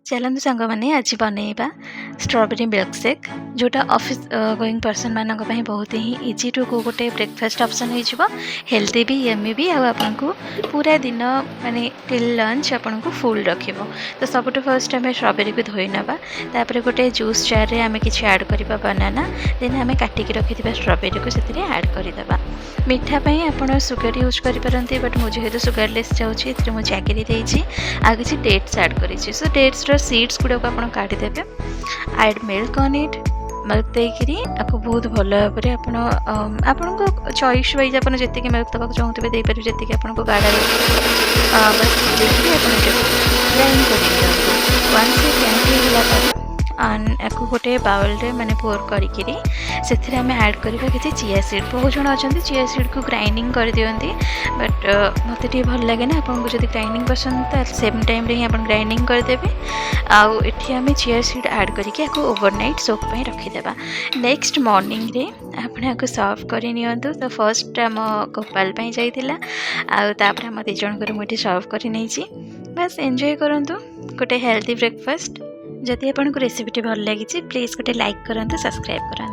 चलतु सांग मैंने आज बनइबा स्ट्रॉबेरी मिल्कशेक जोटा ऑफिस गोइंग पर्सन मानक बहुत ही इजी टू को गोटे ब्रेकफास्ट ऑप्शन हो हेल्दी भी यमी भी आपको पूरा दिन माने टिल लंच आपन को फुल रखिबो। तो सबुठ फर्स्ट आम स्ट्रॉबेरी को धोई नवा तापर गोटे जूस जार रे आम कि ऐड करवा बनाना देन आम काटिकी रखि स्ट्रॉबेरी को से ऐड करदेबा। मीठा आप सुगर यूज करें बट मुझे जेहेतु सुगरलेस चाहिए मुझे जैगरी देती आ किसी डेट्स ऐड करी सो डेट्स सीड्स गुड़ा को आप काटिदेवे add milk on it milk देकरी आपको बहुत भल भाव आपण को चॉइस वाइज आप जी मिल्क दवा चाहते देपर जी आपको गाढ़ा बस देखिए ग्राइंड कर आपको गोटे बाउल रे माने पोर करी से आम ऐड करवा किसी चिया सीड। बहुत जन अच्छा चिया सीड को ग्राइंडिंग कर दियंती बट मत भल लगे ना आपको जब ग्राइंडिंग पसंद तो सेम टाइम रे ही आप ग्राइंडिंग करदेवे। आठी आम चिया सीड ऐड करके ओवरनाइट सोक पे रखीदेवा। नेक्स्ट मॉर्निंग रे आपको सर्व कर नियंतु। तो फर्स्ट आम गोपाल जाइला आपर आम दिज मुझे सर्व कर बस एंजॉय करंतु गोटे हेल्दी ब्रेकफास्ट। जदि आपको रेसिपीटी भल लगी प्लीज़ गोटे लाइक करूँ सब्सक्राइब करूँ।